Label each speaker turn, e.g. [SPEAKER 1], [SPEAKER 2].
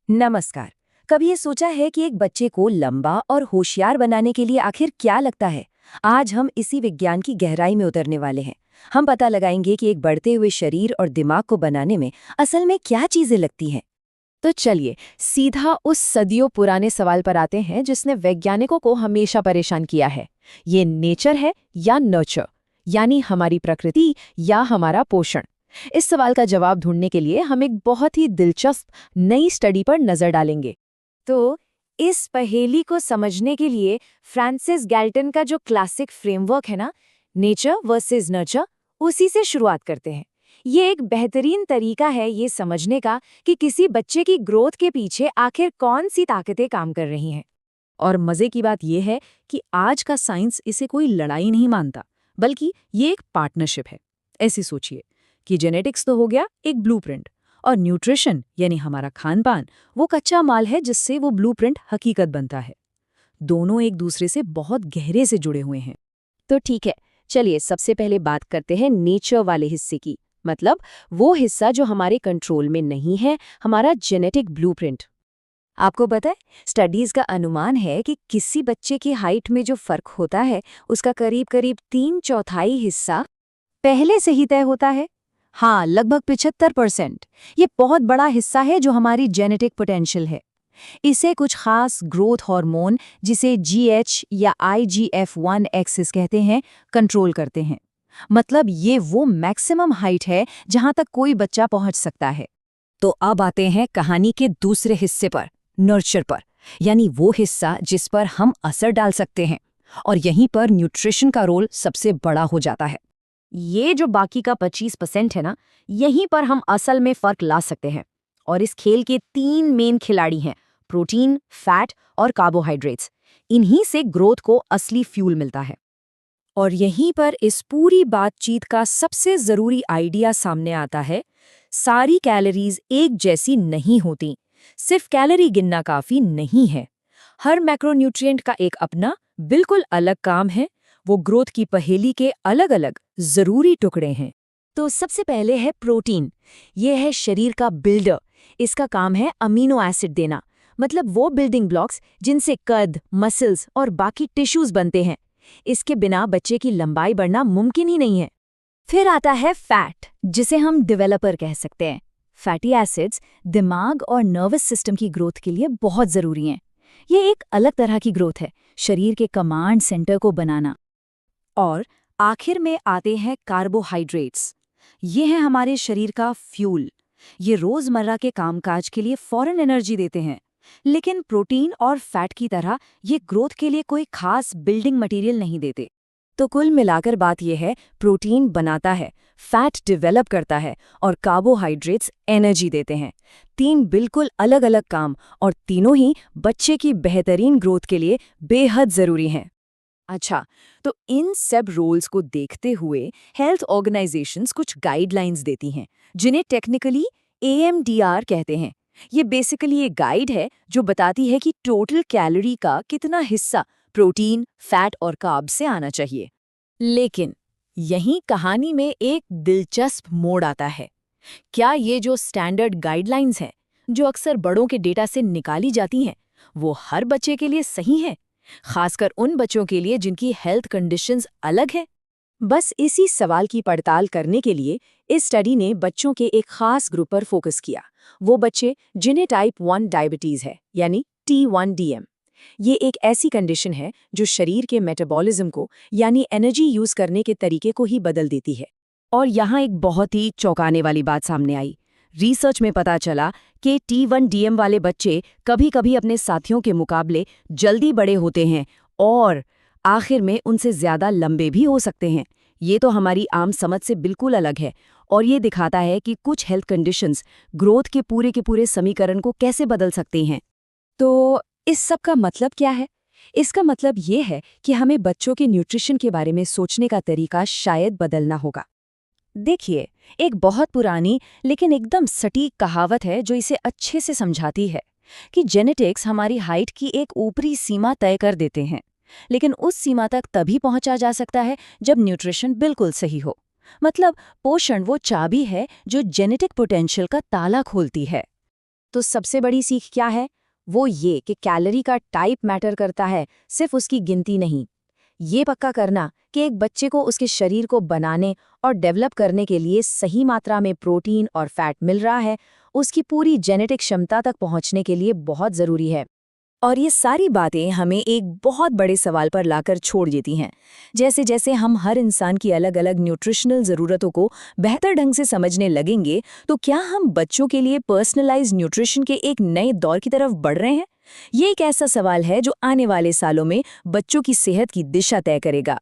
[SPEAKER 1] नमस्कार। कभी ये सोचा है कि एक बच्चे को लंबा और होशियार बनाने के लिए आखिर क्या लगता है? आज हम इसी विज्ञान की गहराई में उतरने वाले हैं। हम पता लगाएंगे कि एक बढ़ते हुए शरीर और दिमाग को बनाने में असल में क्या चीजें लगती हैं।
[SPEAKER 2] तो चलिए सीधा उस सदियों पुराने सवाल पर आते हैं जिसने वैज्ञानिकों को हमेशा परेशान किया है। ये नेचर है या नर्चर, यानी हमारी प्रकृति या हमारा पोषण। इस सवाल का जवाब ढूंढने के लिए हम एक बहुत ही दिलचस्प नई स्टडी पर नजर डालेंगे।
[SPEAKER 1] तो इस पहेली को समझने के लिए फ्रांसिस गैल्टन का जो क्लासिक फ्रेमवर्क है ना, नेचर वर्सेस नर्चर, उसी से शुरुआत करते हैं। ये एक बेहतरीन तरीका है ये समझने का कि किसी बच्चे की ग्रोथ के पीछे आखिर कौन सी ताकतें काम कर रही हैं।
[SPEAKER 2] और मजे की बात यह है कि आज का साइंस इसे कोई लड़ाई नहीं मानता, बल्कि ये एक पार्टनरशिप है। ऐसे सोचिए कि जेनेटिक्स तो हो गया एक ब्लूप्रिंट, और न्यूट्रिशन यानी हमारा खान-पान वो कच्चा माल है जिससे वो ब्लूप्रिंट हकीकत बनता है। दोनों एक दूसरे से बहुत गहरे से जुड़े हुए हैं।
[SPEAKER 1] तो ठीक है, चलिए सबसे पहले बात करते हैं नेचर वाले हिस्से की। मतलब वो हिस्सा जो हमारे कंट्रोल में नहीं है, हमारा जेनेटिक ब्लूप्रिंट। आपको पता है, स्टडीज का अनुमान है कि किसी बच्चे की हाइट में जो फर्क होता है उसका करीब करीब 3/4 हिस्सा पहले से ही तय होता है। हाँ, लगभग 75%। ये बहुत बड़ा हिस्सा है जो हमारी जेनेटिक पोटेंशियल है। इसे कुछ खास ग्रोथ हार्मोन, जिसे GH या IGF-1 एक्सिस कहते हैं, कंट्रोल करते हैं। मतलब ये वो मैक्सिमम हाइट है जहां तक कोई बच्चा पहुंच सकता है। तो अब आते हैं कहानी के दूसरे हिस्से पर, नर्चर पर, यानी वो हिस्सा जिस पर हम असर डाल सकते हैं। और यहीं पर न्यूट्रिशन का रोल सबसे बड़ा हो जाता है। ये जो बाकी का 25% है ना, यहीं पर हम असल में फर्क ला सकते हैं। और इस खेल के 3 मेन खिलाड़ी हैं: प्रोटीन, फैट और कार्बोहाइड्रेट्स। इन्हीं से ग्रोथ को असली फ्यूल मिलता है। और यहीं पर इस पूरी बातचीत का सबसे जरूरी आइडिया सामने आता है। सारी कैलोरीज एक जैसी नहीं होती। सिर्फ कैलोरी गिनना काफी नहीं है। हर मैक्रोन्यूट्रिएंट का एक अपना बिल्कुल अलग काम है। वो ग्रोथ की पहेली के अलग अलग जरूरी टुकड़े हैं। तो सबसे पहले है प्रोटीन। ये है शरीर का बिल्डर। इसका काम है अमीनो एसिड देना। मतलब वो बिल्डिंग ब्लॉक्स जिनसे कद, मसल्स और बाकी टिश्यूज बनते हैं। इसके बिना बच्चे की लंबाई बढ़ना मुमकिन ही नहीं है। फिर आता है फैट, जिसे हम डेवलपर कह सकते हैं। फैटी एसिड्स दिमाग और नर्वस सिस्टम की ग्रोथ के लिए बहुत जरूरी हैं। ये एक अलग तरह की ग्रोथ है, शरीर के कमांड सेंटर को बनाना। और आखिर में आते हैं कार्बोहाइड्रेट्स। ये है हमारे शरीर का फ्यूल। ये रोजमर्रा के कामकाज के लिए फौरन एनर्जी देते हैं। लेकिन प्रोटीन और फैट की तरह ये ग्रोथ के लिए कोई खास बिल्डिंग मटेरियल नहीं देते। तो कुल मिलाकर बात यह है, प्रोटीन बनाता है, फैट डेवलप करता है और कार्बोहाइड्रेट्स एनर्जी देते हैं। 3 बिल्कुल अलग अलग काम, और तीनों ही बच्चे की बेहतरीन ग्रोथ के लिए बेहद जरूरी हैं। अच्छा, तो इन सब रोल्स को देखते हुए हेल्थ ऑर्गेनाइजेशंस कुछ गाइडलाइंस देती हैं, जिन्हें टेक्निकली AMDR कहते हैं। ये बेसिकली एक गाइड है जो बताती है कि टोटल कैलोरी का कितना हिस्सा प्रोटीन, फैट और कार्ब से आना चाहिए। लेकिन यहीं कहानी में एक दिलचस्प मोड़ आता है। क्या ये जो स्टैंडर्ड गाइडलाइंस हैं, जो अक्सर बड़ों के डेटा से निकाली जाती हैं, वो हर बच्चे के लिए सही है? खासकर उन बच्चों के लिए जिनकी हेल्थ कंडीशंस अलग है। बस इसी सवाल की पड़ताल करने के लिए इस स्टडी ने बच्चों के एक खास ग्रुप पर फोकस किया। वो बच्चे जिन्हें टाइप 1 डायबिटीज है, यानी T1DM। ये एक ऐसी कंडीशन है जो शरीर के मेटाबॉलिज्म को, यानी एनर्जी यूज करने के तरीके को ही बदल देती है। और यहाँ एक बहुत ही चौंकाने वाली बात सामने आई। रिसर्च में पता चला कि T1DM वाले बच्चे कभी-कभी अपने साथियों के मुकाबले जल्दी बड़े होते हैं और आखिर में उनसे ज्यादा लंबे भी हो सकते हैं। ये तो हमारी आम समझ से बिल्कुल अलग है, और ये दिखाता है कि कुछ हेल्थ कंडीशंस ग्रोथ के पूरे समीकरण को कैसे बदल सकती हैं। तो इस सब का मतलब क्या है? इसका मतलब ये है कि हमें बच्चों के न्यूट्रिशन के बारे में सोचने का तरीका शायद बदलना होगा। देखिए, एक बहुत पुरानी लेकिन एकदम सटीक कहावत है जो इसे अच्छे से समझाती है कि जेनेटिक्स हमारी हाइट की एक ऊपरी सीमा तय कर देते हैं, लेकिन उस सीमा तक तभी पहुंचा जा सकता है जब न्यूट्रिशन बिल्कुल सही हो। मतलब पोषण वो चाबी है जो जेनेटिक पोटेंशियल का ताला खोलती है। तो सबसे बड़ी सीख क्या है? वो ये कि कैलोरी का टाइप मैटर करता है, सिर्फ उसकी गिनती नहीं। ये पक्का करना कि एक बच्चे को उसके शरीर को बनाने और डेवलप करने के लिए सही मात्रा में प्रोटीन और फैट मिल रहा है, उसकी पूरी जेनेटिक क्षमता तक पहुंचने के लिए बहुत ज़रूरी है।
[SPEAKER 2] और ये सारी बातें हमें एक बहुत बड़े सवाल पर लाकर छोड़ देती हैं। जैसे जैसे हम हर इंसान की अलग अलग न्यूट्रिशनल ज़रूरतों को बेहतर ढंग से समझने लगेंगे, तो क्या हम बच्चों के लिए पर्सनलाइज्ड न्यूट्रिशन के एक नए दौर की तरफ बढ़ रहे हैं? ये एक ऐसा सवाल है जो आने वाले सालों में बच्चों की सेहत की दिशा तय करेगा।